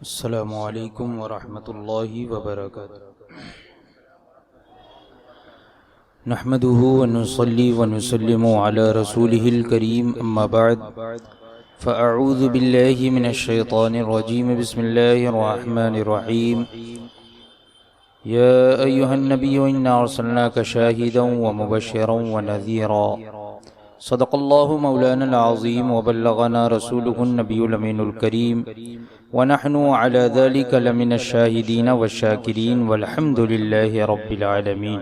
السلام علیکم ورحمۃ اللہ وبرکاتہ۔ نحمده ونصلي ونسلم على رسوله الكريم اما بعد فاعوذ بالله من الشیطان الرجیم بسم اللہ الرحمن الرحیم یا ایہا النبی انا ارسلناک شاہدا ومبشرا ونذیرا صدق اللہ مولانا العظیم وبلغنا رسوله النبی الامین الکریم ونحن على ذلك لمن الشاہدین والشاکرین والحمد للہ رب العالمین۔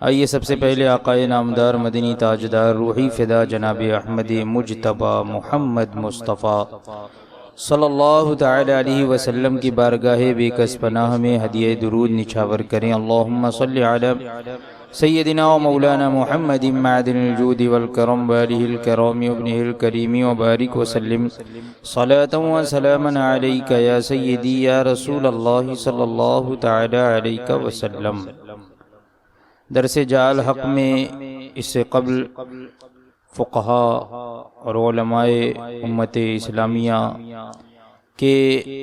آئیے سب سے پہلے آقائے نامدار مدنی تاجدار روحی فدا جناب احمد مجتبی محمد مصطفیٰ صلی اللہ تعالی علیہ وسلم کی بارگاہ بے کس پناہ میں ہدیہ درود نچھاور کریں۔ اللہم صلی علی سیدنا و مولانا محمد معدن الجود والکرم والہ الکرام ابنہ الکریم وبارک وسلم صلاة و سلاما علیکہ یا سیدی یا رسول اللہ صلی اللہ تعالی علیہ وسلم۔ درس جعل حق میں اس سے قبل فقہا اور علماء امت اسلامیہ کے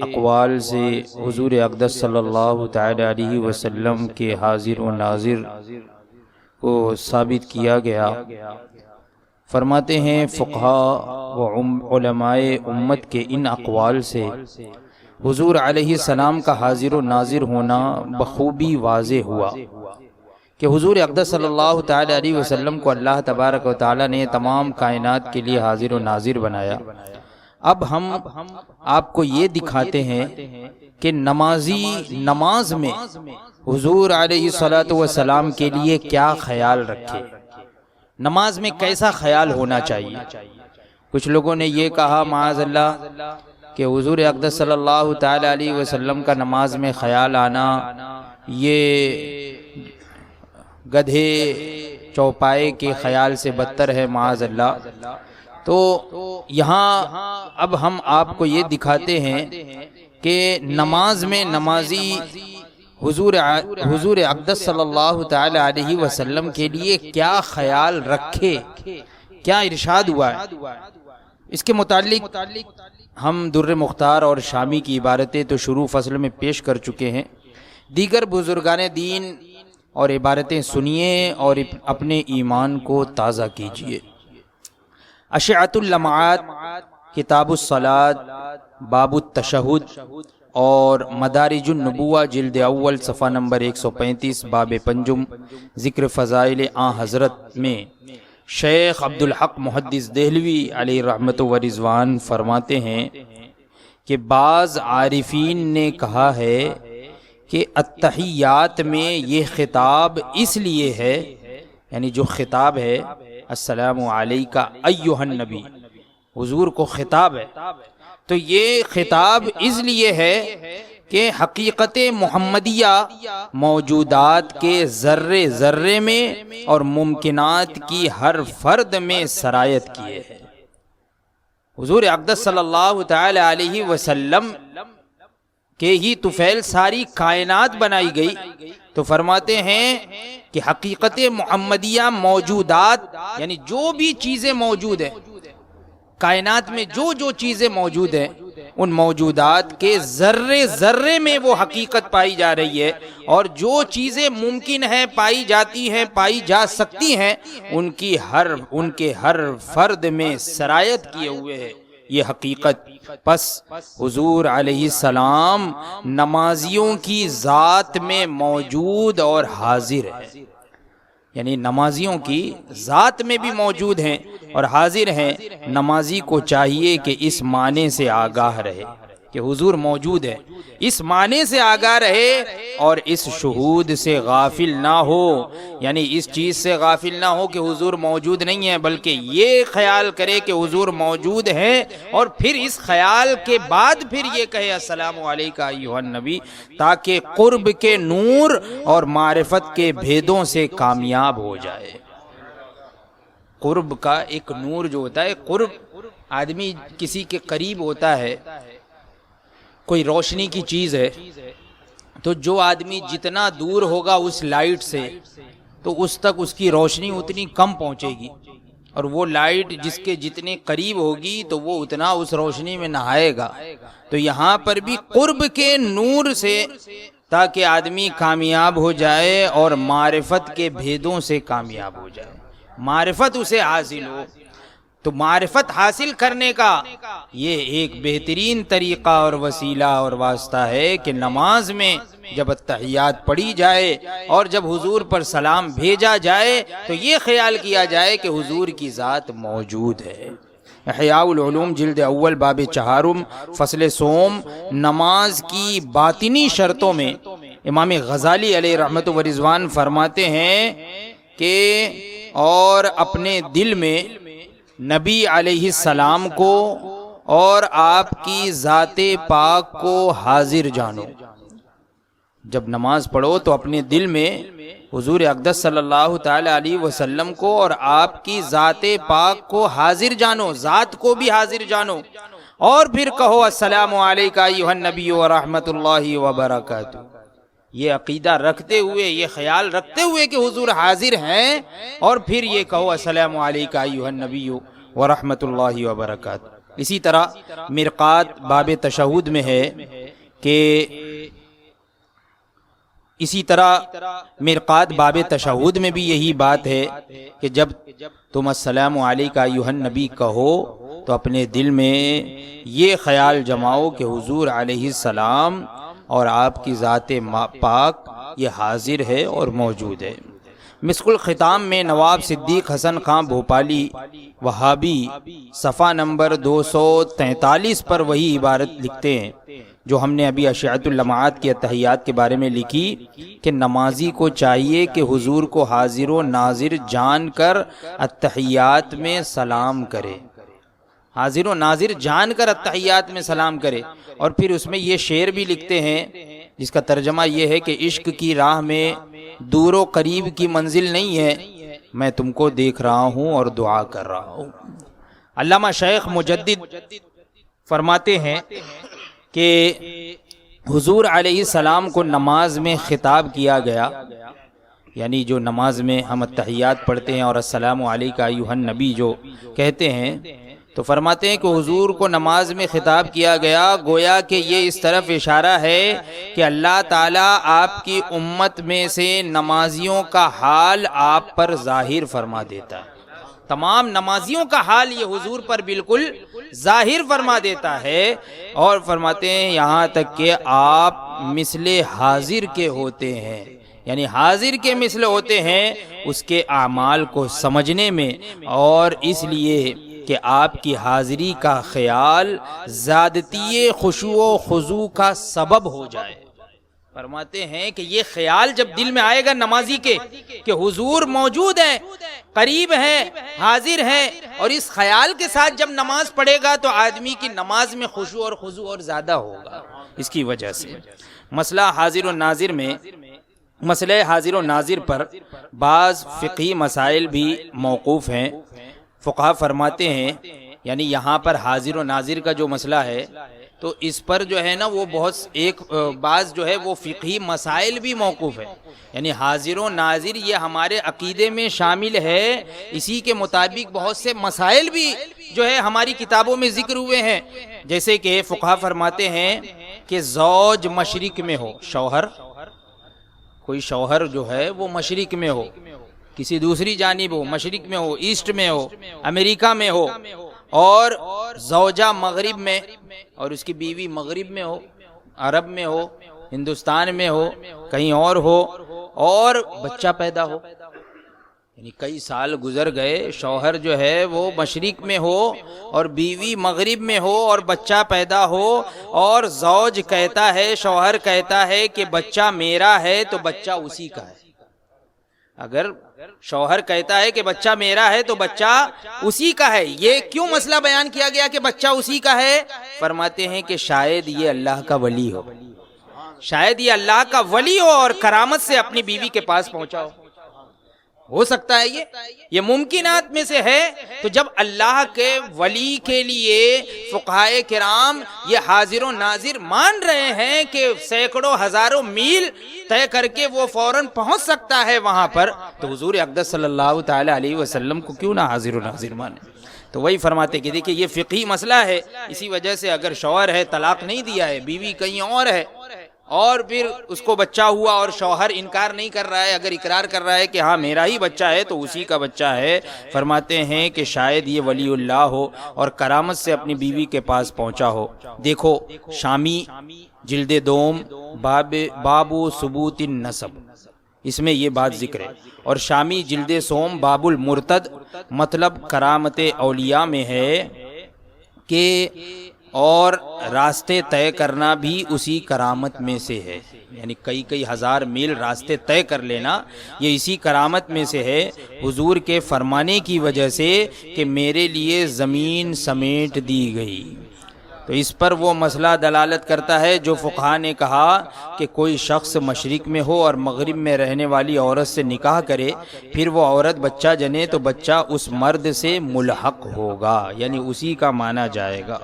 اقوال سے حضور اقدس صلی اللہ تعالی علیہ وسلم کے حاضر و ناظر کو ثابت کیا گیا۔ فرماتے ہیں فقہا و علماء امت کے ان اقوال سے حضور علیہ السلام کا حاضر و ناظر ہونا بخوبی واضح ہوا کہ حضور اقدس صلی اللہ تعالی علیہ وسلم کو اللہ تبارک و تعالی نے تمام کائنات کے لیے حاضر و ناظر بنایا۔ اب ہم آپ کو یہ دکھاتے ہیں کہ نمازی نماز میں حضور علیہ السلام کے لیے کیا خیال رکھے، نماز میں کیسا خیال ہونا چاہیے۔ کچھ لوگوں نے یہ کہا معاذ اللہ کہ حضور اقدس صلی اللہ تعالی علیہ وسلم کا نماز میں خیال آنا یہ گدھے چوپائے کے خیال سے بدتر ہے معاذ اللہ۔ تو یہاں اب ہم آپ کو یہ دکھاتے ہیں کہ نماز میں نمازی حضور اقدس صلی اللہ تعالی علیہ وسلم کے لیے کیا خیال رکھے، کیا ارشاد ہوا ہے۔ اس کے متعلق ہم در مختار اور شامی کی عبارتیں تو شروع فصل میں پیش کر چکے ہیں، دیگر بزرگان دین اور عبارتیں سنیے اور اپنے ایمان کو تازہ کیجیے۔ اشعۃ اللمعات، کتاب الصلاۃ، باب التشہد اور مدارج النبوہ جلد اول صفحہ نمبر 135 باب پنجم ذکر فضائل آن حضرت میں شیخ عبدالحق محدث دہلوی علیہ رحمت و رضوان فرماتے ہیں کہ بعض عارفین نے کہا ہے کہ التحیات میں یہ خطاب اس لیے ہے، یعنی جو خطاب ہے السلام علیکہ ایہا النبی، حضور کو خطاب ہے، تو یہ خطاب اس لیے ہے کہ حقیقت محمدیہ موجودات کے ذرے ذرے میں اور ممکنات کی ہر فرد میں سرایت کیے ہے۔ حضور اقدس صلی اللہ تعالی علیہ وسلم کہ ہی طفیل ساری کائنات بنائی گئی، تو فرماتے ہیں کہ حقیقت محمدیہ موجودات یعنی جو بھی چیزیں موجود ہیں کائنات میں، جو چیزیں موجود ہیں ان موجودات کے ذرے ذرے میں وہ حقیقت پائی جا رہی ہے، اور جو چیزیں ممکن ہیں پائی جاتی ہیں پائی جا سکتی ہیں ان کے ہر فرد میں سرایت کیے ہوئے ہے یہ حقیقت۔ پس حضور علیہ السلام نمازیوں کی ذات میں موجود اور حاضر ہے، یعنی نمازیوں کی ذات میں بھی موجود ہیں اور حاضر ہیں۔ نمازی کو چاہیے کہ اس معنی سے آگاہ رہے کہ حضور موجود ہے، اس معنی سے آگاہ رہے اور اس شہود سے غافل نہ ہو، یعنی اس چیز سے غافل نہ ہو کہ حضور موجود نہیں ہے، بلکہ یہ خیال کرے کہ حضور موجود ہیں، اور پھر اس خیال کے بعد پھر یہ کہے السلام علیکہ ایھا النبی، تاکہ قرب کے نور اور معرفت کے بھیدوں سے کامیاب ہو جائے۔ قرب کا ایک نور جو ہوتا ہے، قرب آدمی کسی کے قریب ہوتا ہے، کوئی روشنی کی چیز ہے تو جو آدمی جتنا دور ہوگا اس لائٹ سے تو اس تک اس کی روشنی اتنی کم پہنچے گی، اور وہ لائٹ جس کے جتنے قریب ہوگی تو وہ اتنا اس روشنی میں نہائے گا. تو یہاں پر بھی قرب کے نور سے تاکہ آدمی کامیاب ہو جائے اور معرفت کے بھیدوں سے کامیاب ہو جائے، معرفت اسے حاصل ہو. تو معرفت حاصل کرنے کا یہ ایک بہترین طریقہ اور وسیلہ اور واسطہ ہے کہ نماز میں جب التحیات پڑھی جائے اور جب حضور پر سلام بھیجا جائے تو یہ خیال کیا جائے کہ حضور کی ذات موجود ہے. احیاء العلوم جلد اول باب 4 فصل سوم نماز کی باطنی شرطوں میں امام غزالی علیہ رحمت و رضوان فرماتے ہیں کہ اور اپنے دل میں نبی علیہ السلام کو اور آپ کی ذات پاک کو حاضر جانو. جب نماز پڑھو تو اپنے دل میں حضور اقدس صلی اللہ تعالی علیہ وسلم کو اور آپ کی ذات پاک کو حاضر جانو، ذات کو بھی حاضر جانو، اور پھر کہو السلام علیکہ ایھا النبی ورحمۃ اللہ وبرکاتہ. یہ عقیدہ رکھتے ہوئے، یہ خیال رکھتے ہوئے کہ حضور حاضر ہیں، اور پھر یہ کہو السلام علیکہ ایھا النبی ورحمۃ اللہ وبرکاتہ. اسی طرح مرقات باب تشہد میں ہے کہ اسی طرح مرقات باب تشہد میں بھی یہی بات ہے کہ جب تم السلام علیکہ ایھا النبی کہو تو اپنے دل میں یہ خیال جماؤ کہ حضور علیہ السلام اور آپ کی ذات پاک یہ حاضر ہے اور موجود ہے. مسک الختام میں نواب صدیق حسن خان بھوپالی وہابی صفحہ نمبر 243 پر وہی عبارت لکھتے ہیں جو ہم نے ابھی اشعۃ اللمعات کی التحیات کے بارے میں لکھی کہ نمازی کو چاہیے کہ حضور کو حاضر و ناظر جان کر التحیات میں سلام کرے، حاضر و ناظر جان کر التحیات میں سلام کرے. اور پھر اس میں یہ شعر بھی لکھتے ہیں جس کا ترجمہ یہ ہے کہ عشق کی راہ میں دور و قریب کی منزل نہیں ہے، میں تم کو دیکھ رہا ہوں اور دعا کر رہا ہوں. علامہ شیخ مجدد فرماتے ہیں کہ حضور علیہ السلام کو نماز میں خطاب کیا گیا، یعنی جو نماز میں ہم التحیات پڑھتے ہیں اور السلام علیکہ ایھا النبی جو کہتے ہیں، تو فرماتے ہیں کہ حضور کو نماز میں خطاب کیا گیا گویا کہ یہ اس طرف اشارہ ہے کہ اللہ تعالیٰ آپ کی امت میں سے نمازیوں کا حال آپ پر ظاہر فرما دیتا ہے. تمام نمازیوں کا حال یہ حضور پر بالکل ظاہر فرما دیتا ہے، اور فرماتے ہیں یہاں تک کہ آپ مثل حاضر کے ہوتے ہیں، یعنی حاضر کے مثل ہوتے ہیں اس کے اعمال کو سمجھنے میں، اور اس لیے کہ آپ کی حاضری کا خیال زیادتی خشوع و خضوع کا سبب ہو جائے. فرماتے ہیں کہ یہ خیال جب دل میں آئے گا نمازی کے کہ حضور موجود ہے، قریب ہے، حاضر ہے، اور اس خیال کے ساتھ جب نماز پڑھے گا تو آدمی کی نماز میں خشوع اور خضوع اور زیادہ ہوگا. اس کی وجہ سے مسئلہ حاضر و ناظر میں، مسئلہ حاضر و ناظر پر بعض فقہی مسائل بھی موقوف ہیں. فقہا فرماتے ہیں یعنی یہاں پر حاضر و ناظر کا جو مسئلہ ہے تو اس پر جو ہے نا وہ بہت بعض جو ہے وہ فقہی مسائل بھی موقوف ہے. یعنی حاضر و ناظر یہ ہمارے عقیدے میں شامل ہے، اسی کے مطابق بہت سے مسائل بھی جو ہے ہماری کتابوں میں ذکر ہوئے ہیں. جیسے کہ فقہا فرماتے ہیں کہ زوج مشرق میں ہو، شوہر، کوئی شوہر جو ہے وہ مشرق میں ہو، کسی دوسری جانب ہو، مشرق میں ہو، ایسٹ میں ہو، امریکہ میں ہو، اور زوجہ مغرب میں، اور اس کی بیوی مغرب میں ہو، عرب میں ہو، ہندوستان میں ہو، کہیں اور ہو، اور بچہ پیدا ہو. یعنی کئی سال گزر گئے، شوہر جو ہے وہ مشرق میں ہو اور بیوی مغرب میں ہو اور بچہ پیدا ہو، اور زوج کہتا ہے، شوہر کہتا ہے کہ بچہ میرا ہے تو بچہ اسی کا ہے. اگر شوہر کہتا ہے کہ بچہ میرا ہے تو بچہ اسی کا ہے. یہ کیوں مسئلہ بیان کیا گیا کہ بچہ اسی کا ہے؟ فرماتے ہیں کہ شاید یہ اللہ کا ولی ہو، شاید یہ اللہ کا ولی ہو اور کرامت سے اپنی بیوی کے پاس پہنچا ہو. ہو سکتا ہے یہ ممکنات میں سے ہے۔ تو جب اللہ کے ولی کے لیے فقہائے کرام یہ حاضر و ناظر مان رہے ہیں کہ سینکڑوں ہزاروں میل طے کر کے وہ فوراً پہنچ سکتا ہے وہاں پر، تو حضور اقدس صلی اللہ تعالی علیہ وسلم کو کیوں نہ حاضر و ناظر مانے؟ تو وہی فرماتے کہ دیکھیں یہ فقہی مسئلہ ہے، اسی وجہ سے اگر شوہر ہے طلاق نہیں دیا ہے، بیوی کہیں اور ہے، اور پھر اس کو بچہ ہوا اور شوہر انکار نہیں کر رہا ہے، اگر اقرار کر رہا ہے کہ ہاں میرا ہی بچہ ہے تو اسی کا بچہ ہے، فرماتے ہیں کہ شاید یہ ولی اللہ ہو اور کرامت سے اپنی بیوی کے پاس پہنچا ہو۔ دیکھو شامی جلد دوم باب ثبوت النسب، اس میں یہ بات ذکر ہے، اور شامی جلد سوم باب المرتد، مطلب کرامت اولیاء میں ہے کہ اور راستے طے کرنا بھی اسی کرامت میں سے ہے، یعنی کئی ہزار میل راستے طے کر لینا یہ اسی کرامت میں سے ہے، حضور کے فرمانے کی وجہ سے کہ میرے لیے زمین سمیٹ دی گئی۔ تو اس پر وہ مسئلہ دلالت کرتا ہے جو فقہا نے کہا کہ کوئی شخص مشرق میں ہو اور مغرب میں رہنے والی عورت سے نکاح کرے، پھر وہ عورت بچہ جنے تو بچہ اس مرد سے ملحق ہوگا، یعنی اسی کا مانا جائے گا۔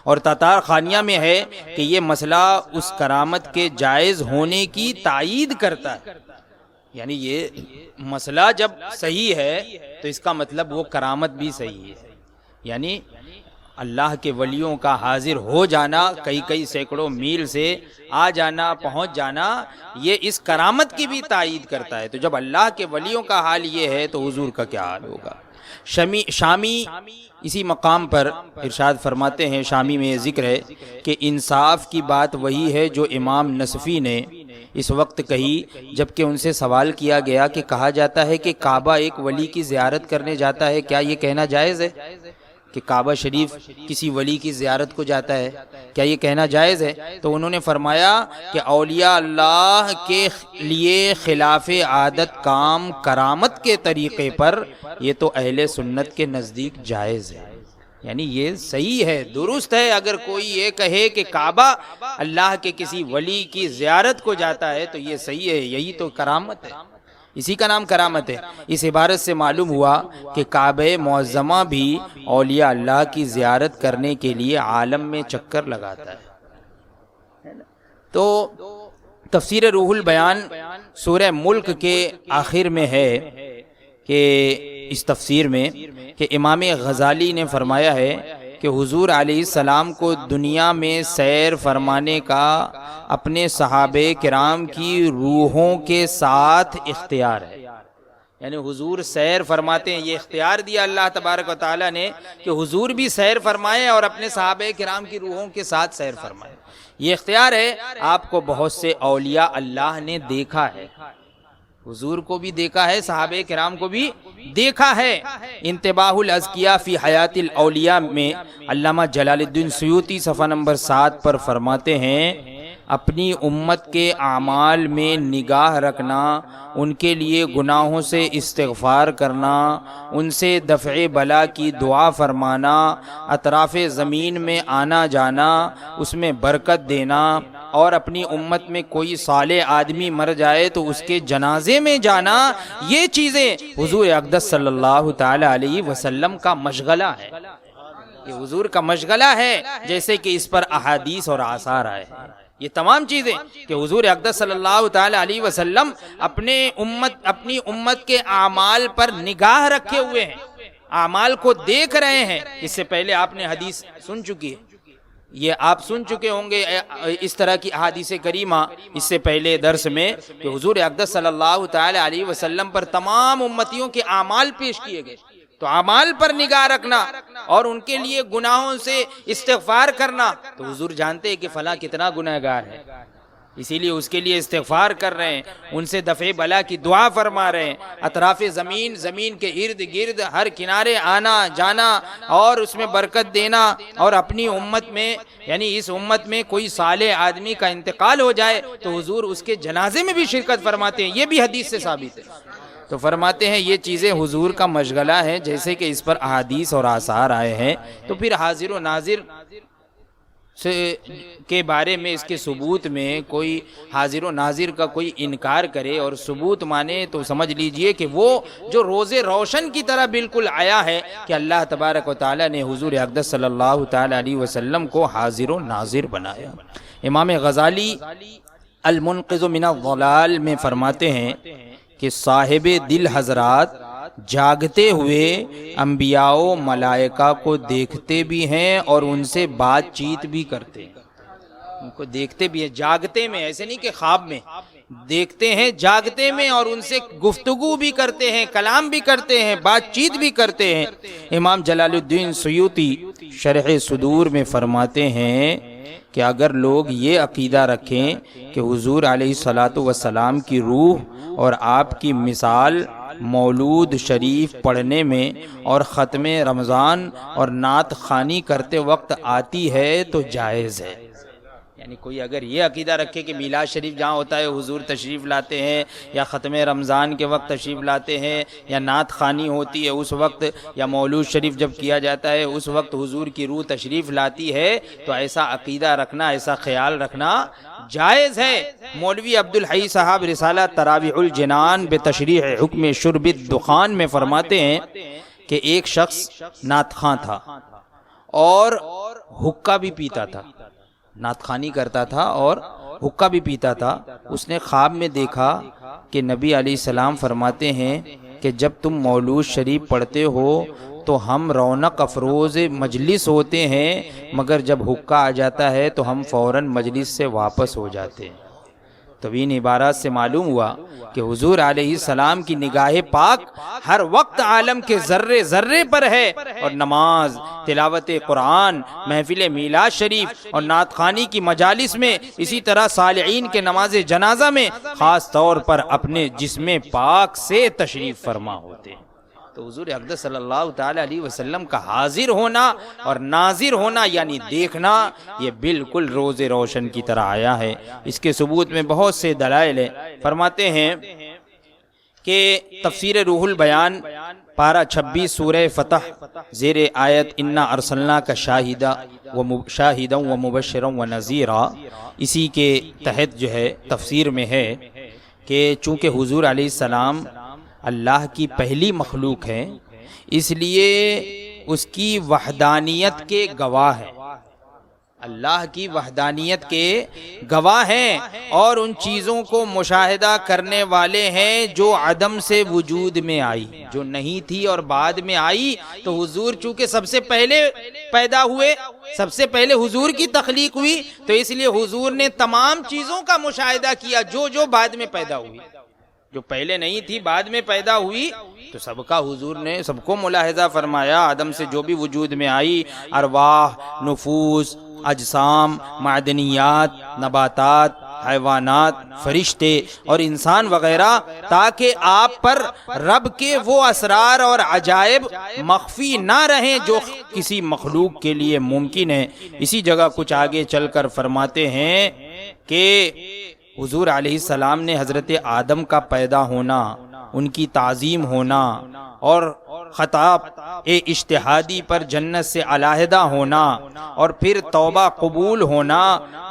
اور تاتار خانیہ میں ہے کہ یہ مسئلہ اس کرامت کے جائز ہونے کی تائید کرتا ہے، یعنی یہ مسئلہ جب صحیح ہے تو اس کا مطلب وہ کرامت بھی صحیح ہے، یعنی اللہ کے ولیوں کا حاضر ہو جانا، کئی سینکڑوں میل سے آ جانا، پہنچ جانا، یہ اس کرامت کی بھی تائید کرتا ہے۔ تو جب اللہ کے ولیوں کا حال یہ ہے تو حضور کا کیا حال ہوگا؟ شامی اسی مقام پر ارشاد فرماتے ہیں، شامی میں یہ ذکر ہے کہ انصاف کی بات وہی ہے جو امام نصفی نے اس وقت کہی جبکہ ان سے سوال کیا گیا کہ کہا جاتا ہے کہ کعبہ ایک ولی کی زیارت کرنے جاتا ہے، کیا یہ کہنا جائز ہے کہ کعبہ شریف کسی ولی کی زیارت کو جاتا ہے؟ کیا یہ کہنا جائز ہے؟ تو انہوں نے فرمایا کہ اولیاء اللہ کے لیے خلاف عادت کام کرامت کے طریقے پر یہ تو اہل سنت کے نزدیک جائز ہے، یعنی یہ صحیح ہے، درست ہے۔ اگر کوئی یہ کہے کہ کعبہ اللہ کے کسی ولی کی زیارت کو جاتا ہے تو یہ صحیح ہے، یہی تو کرامت ہے، اسی کا نام کرامت ہے۔ اس عبارت سے معلوم ہوا کہ کعبہ معظمہ بھی اولیاء اللہ کی زیارت کرنے کے لیے عالم میں چکر لگاتا ہے۔ تو تفسیر روح البیان سورہ ملک کے آخر میں ہے کہ اس تفسیر میں کہ امام غزالی نے فرمایا ہے کہ حضور علیہ السلام کو دنیا میں سیر فرمانے کا اپنے صحابہ کرام کی روحوں کے ساتھ اختیار ہے، یعنی حضور سیر فرماتے ہیں، یہ اختیار دیا اللہ تبارک و تعالیٰ نے کہ حضور بھی سیر فرمائے اور اپنے صحابہ کرام کی روحوں کے ساتھ سیر فرمائے، یہ اختیار ہے۔ آپ کو بہت سے اولیاء اللہ نے دیکھا ہے، حضور کو بھی دیکھا ہے، صحابہ کرام کو بھی دیکھا ہے۔ انتباہ الاذکیاء فی حیات الاولیاء میں علامہ جلال الدین سیوطی صفحہ نمبر 7 پر فرماتے ہیں، اپنی امت کے اعمال میں نگاہ رکھنا، ان کے لیے گناہوں سے استغفار کرنا، ان سے دفع بلا کی دعا فرمانا، اطراف زمین میں آنا جانا، اس میں برکت دینا، اور اپنی امت میں کوئی صالح آدمی مر جائے تو اس کے جنازے میں جانا، یہ چیزیں حضور اقدس صلی اللہ تعالی علیہ وسلم کا مشغلہ ہے، یہ حضور کا مشغلہ ہے، جیسے کہ اس پر احادیث اور آثار آئے ہیں۔ یہ تمام چیزیں کہ حضور اقدس صلی اللہ تعالی علیہ وسلم اپنی امت کے اعمال پر نگاہ رکھے ہوئے ہیں، اعمال کو دیکھ رہے ہیں۔ اس سے پہلے آپ نے حدیث سن چکی ہے، یہ آپ سن چکے ہوں گے اس طرح کی احادیث کریمہ اس سے پہلے درس میں کہ حضور اقدس صلی اللہ تعالی علیہ وسلم پر تمام امتیوں کے اعمال پیش کیے گئے، تو اعمال پر نگاہ رکھنا اور ان کے لیے گناہوں سے استغفار کرنا، تو حضور جانتے ہیں کہ فلاں کتنا گنہگار ہے، اسی لیے اس کے لیے استغفار کر رہے ہیں، ان سے دفع بلا کی دعا فرما رہے ہیں، اطراف زمین کے ارد گرد ہر کنارے آنا جانا اور اس میں برکت دینا، اور اپنی امت میں یعنی اس امت میں کوئی صالح آدمی کا انتقال ہو جائے تو حضور اس کے جنازے میں بھی شرکت فرماتے ہیں، یہ بھی حدیث سے ثابت ہے۔ تو فرماتے ہیں یہ چیزیں حضور کا مشغلہ ہے، جیسے کہ اس پر احادیث اور آثار آئے ہیں، تو پھر حاضر و ناظر سے کے بارے میں، اس کے ثبوت میں کوئی حاضر و ناظر کا کوئی انکار کرے، اور ثبوت مانے تو سمجھ لیجئے کہ وہ جو روز روشن کی طرح بالکل آیا ہے کہ اللہ تبارک و تعالیٰ نے حضور اقدس صلی اللہ تعالیٰ علیہ وسلم کو حاضر و ناظر بنایا۔ امام غزالی المنقذ من الضلال میں فرماتے ہیں کہ صاحب دل حضرات جاگتے ہوئے انبیاء و ملائکہ کو دیکھتے بھی ہیں اور ان سے بات چیت بھی کرتے ہیں۔ ان کو دیکھتے بھی ہیں جاگتے میں، ایسے نہیں کہ خواب میں، دیکھتے ہیں جاگتے میں، اور ان سے گفتگو بھی کرتے ہیں، کلام بھی کرتے ہیں، بات چیت بھی کرتے ہیں۔ امام جلال الدین سیوطی شرح صدور میں فرماتے ہیں کہ اگر لوگ یہ عقیدہ رکھیں کہ حضور علیہ الصلاۃ والسلام کی روح اور آپ کی مثال مولود شریف پڑھنے میں اور ختم رمضان اور نعت خوانی کرتے وقت آتی ہے تو جائز ہے، یعنی کوئی اگر یہ عقیدہ رکھے کہ میلاد شریف جہاں ہوتا ہے حضور تشریف لاتے ہیں، یا ختم رمضان کے وقت تشریف لاتے ہیں، یا نعت خوانی ہوتی ہے اس وقت، یا مولود شریف جب کیا جاتا ہے اس وقت حضور کی روح تشریف لاتی ہے، تو ایسا عقیدہ رکھنا، ایسا خیال رکھنا جائز ہے۔ مولوی عبدالحی صاحب رسالہ تراویح الجنان بتشریح حکم شرب الدخان میں فرماتے ہیں کہ ایک شخص نعت خواں تھا اور حقہ بھی پیتا تھا، نعت خوانی کرتا تھا اور حقہ بھی پیتا تھا۔ اس نے خواب میں دیکھا کہ نبی علیہ السلام فرماتے ہیں کہ جب تم مولود شریف پڑھتے ہو تو ہم رونق افروز مجلس ہوتے ہیں، مگر جب حقہ آ جاتا ہے تو ہم فوراً مجلس سے واپس ہو جاتے ہیں۔ تو ان عبارات سے معلوم ہوا کہ حضور علیہ السلام کی نگاہ پاک ہر وقت عالم کے ذرے ذرے پر ہے، اور نماز، تلاوت قرآن، محفل میلاد شریف اور نعت خوانی کی مجالس میں، اسی طرح صالحین کے نماز جنازہ میں خاص طور پر اپنے جسم پاک سے تشریف فرما ہوتے ہیں۔ تو حضور اقدس صلی اللہ تعالی علیہ وسلم کا حاضر ہونا اور ناظر ہونا یعنی دیکھنا، یہ بالکل روز روشن کی طرح آیا ہے۔ اس کے ثبوت میں بہت سے دلائل ہیں۔ فرماتے ہیں کہ تفسیر روح البیان پارہ 26 سورہ فتح زیر آیت انا ارسلناک شاہدا و مبشرا و نذیرا، اسی کے تحت جو ہے تفسیر میں ہے کہ چونکہ حضور علیہ السلام اللہ کی پہلی مخلوق ہے، اس لیے اس کی وحدانیت کے گواہ ہیں، اللہ کی وحدانیت کے گواہ ہیں، اور ان چیزوں کو مشاہدہ کرنے والے ہیں جو عدم سے وجود میں آئی، جو نہیں تھی اور بعد میں آئی۔ تو حضور چونکہ سب سے پہلے پیدا ہوئے، سب سے پہلے حضور کی تخلیق ہوئی، تو اس لیے حضور نے تمام چیزوں کا مشاہدہ کیا جو بعد میں پیدا ہوئی، جو پہلے نہیں تھی بعد میں پیدا ہوئی، تو سب کا حضور نے سب کو ملاحظہ فرمایا۔ آدم سے جو بھی وجود میں آئی، ارواح، نفوس، اجسام، معدنیات، نباتات، حیوانات، فرشتے اور انسان وغیرہ، تاکہ آپ پر رب کے وہ اسرار اور عجائب مخفی نہ رہیں جو کسی مخلوق کے لیے ممکن ہے۔ اسی جگہ کچھ آگے چل کر فرماتے ہیں کہ حضور علیہ السلام نے حضرت آدم کا پیدا ہونا، ان کی تعظیم ہونا اور خطاب اجتہادی پر جنت سے علیحدہ ہونا، اور پھر توبہ قبول ہونا،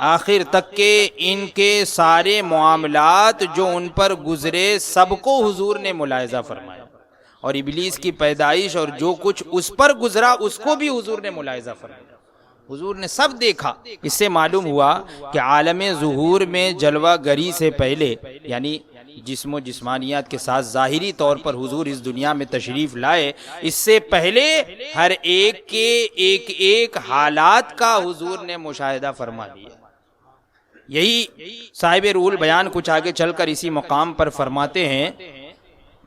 آخر تک کہ ان کے سارے معاملات جو ان پر گزرے سب کو حضور نے ملاحظہ فرمایا، اور ابلیس کی پیدائش اور جو کچھ اس پر گزرا اس کو بھی حضور نے ملاحظہ فرمایا، حضور نے سب دیکھا۔ اس سے معلوم ہوا کہ عالم ظہور میں جلوہ گری سے پہلے، یعنی جسم و جسمانیات کے ساتھ ظاہری طور پر حضور اس دنیا میں تشریف لائے، اس سے پہلے ہر ایک کے ایک حالات کا حضور نے مشاہدہ فرما لیا۔ یہی صاحب روح البیان کچھ آگے چل کر اسی مقام پر فرماتے ہیں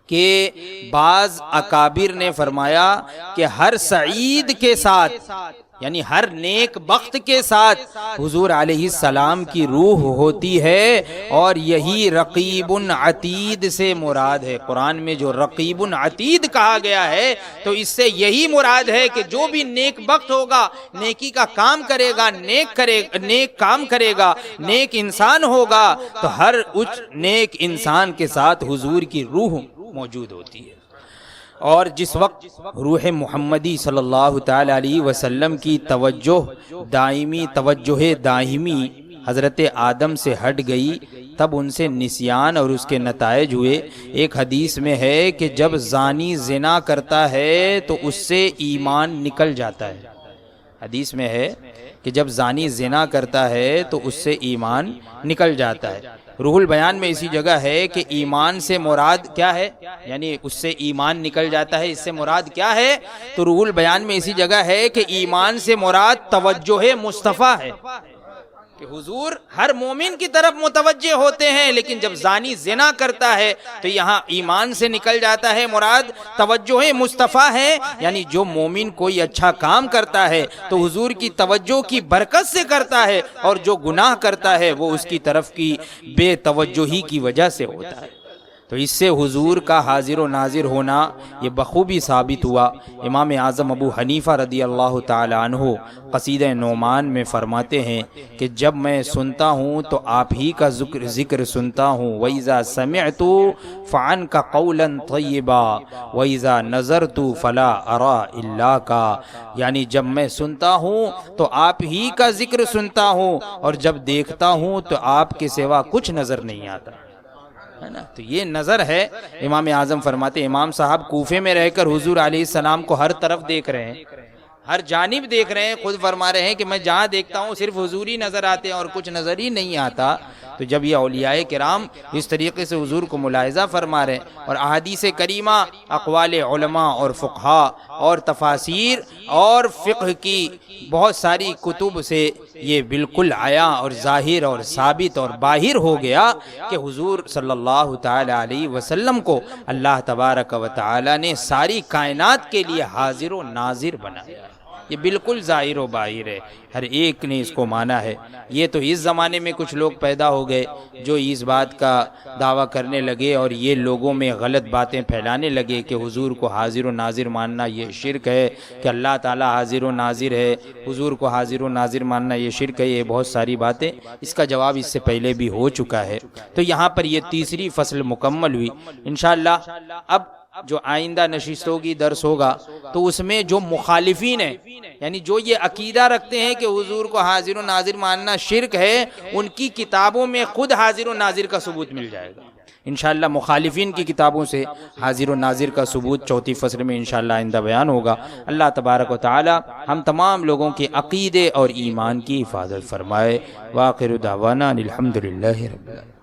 کہ بعض اکابر نے فرمایا کہ ہر سعید کے ساتھ، یعنی ہر نیک بخت کے ساتھ حضور علیہ السلام کی روح ہوتی ہے، اور یہی رقیب عتید سے مراد ہے۔ قرآن میں جو رقیب عتید کہا گیا ہے تو اس سے یہی مراد ہے کہ جو بھی نیک بخت ہوگا، نیکی کا کام کرے گا، نیک کام کرے گا، نیک انسان ہوگا، تو ہر اس نیک انسان کے ساتھ حضور کی روح موجود ہوتی ہے۔ اور جس وقت روح محمدی صلی اللہ تعالی علیہ وسلم کی توجہ دائمی حضرت آدم سے ہٹ گئی، تب ان سے نسیان اور اس کے نتائج ہوئے۔ ایک حدیث میں ہے کہ جب زانی زنا کرتا ہے تو اس سے ایمان نکل جاتا ہے۔ حدیث میں ہے کہ جب زانی زنا کرتا ہے تو اس سے ایمان نکل جاتا ہے۔ روح البیان میں اسی جگہ ہے کہ ایمان سے مراد کیا ہے، یعنی اس سے ایمان نکل جاتا ہے، اس سے مراد کیا ہے؟ تو روح البیان میں اسی جگہ ہے کہ ایمان سے مراد توجہ مصطفیٰ ہے، کہ حضور ہر مومن کی طرف متوجہ ہوتے ہیں، لیکن جب زانی زنا کرتا ہے تو یہاں ایمان سے نکل جاتا ہے، مراد توجہ مصطفیٰ ہے، یعنی جو مومن کوئی اچھا کام کرتا ہے تو حضور کی توجہ کی برکت سے کرتا ہے، اور جو گناہ کرتا ہے وہ اس کی طرف کی بے توجہی کی وجہ سے ہوتا ہے۔ تو اس سے حضور کا حاضر و ناظر ہونا یہ بخوبی ثابت ہوا۔ امام اعظم ابو حنیفہ رضی اللہ تعالی عنہ قصیدہ نعمان میں فرماتے ہیں کہ جب میں سنتا ہوں تو آپ ہی کا ذکر سنتا ہوں، وَإِذَا سَمِعْتُ فَعَنْكَ قَوْلًا طَيِّبًا وَإِذَا نَظَرْتُ فَلَا أَرَى إِلَّا كَ، یعنی جب میں سنتا ہوں تو آپ ہی کا ذکر سنتا ہوں، اور جب دیکھتا ہوں تو آپ کے سوا کچھ نظر نہیں آتا ہے نا۔ تو یہ نظر ہے۔ امام اعظم فرماتے، امام صاحب کوفے میں رہ کر حضور علیہ السلام کو ہر طرف دیکھ رہے ہیں، ہر جانب دیکھ رہے ہیں، خود فرما رہے ہیں کہ میں جہاں دیکھتا ہوں صرف حضور ہی نظر آتے ہیں اور کچھ نظر ہی نہیں آتا۔ تو جب یہ اولیاء کرام اس طریقے سے حضور کو ملاحظہ فرما رہے ہیں، اور احادیث کریمہ، اقوال علماء اور فقہاء اور تفاسیر اور فقہ کی بہت ساری کتب سے یہ بالکل عیاں اور ظاہر اور ثابت اور باہر ہو گیا کہ حضور صلی اللہ تعالی علیہ وسلم کو اللہ تبارک و تعالی نے ساری کائنات کے لیے حاضر و ناظر بنایا۔ یہ بالکل ظاہر و باہر ہے، ہر ایک نے اس کو مانا ہے۔ یہ تو اس زمانے میں کچھ لوگ پیدا ہو گئے جو اس بات کا دعویٰ کرنے لگے، اور یہ لوگوں میں غلط باتیں پھیلانے لگے کہ حضور کو حاضر و ناظر ماننا یہ شرک ہے، کہ اللہ تعالی حاضر و ناظر ہے، حضور کو حاضر و ناظر ماننا یہ شرک ہے۔ یہ بہت ساری باتیں، اس کا جواب اس سے پہلے بھی ہو چکا ہے۔ تو یہاں پر یہ تیسری فصل مکمل ہوئی۔ انشاءاللہ اب جو آئندہ نشستوں کی درس ہوگا تو اس میں جو مخالفین ہیں، یعنی جو یہ عقیدہ رکھتے ہیں کہ حضور کو حاضر و ناظر ماننا شرک ہے، ان کی کتابوں میں خود حاضر و ناظر کا ثبوت مل جائے گا۔ انشاءاللہ مخالفین کی کتابوں سے حاضر و ناظر کا ثبوت چوتھی فصل میں انشاءاللہ آئندہ بیان ہوگا۔ اللہ تبارک و تعالی ہم تمام لوگوں کے عقیدے اور ایمان کی حفاظت فرمائے۔ وآخر دعوانا الحمدللہ رب العالمین۔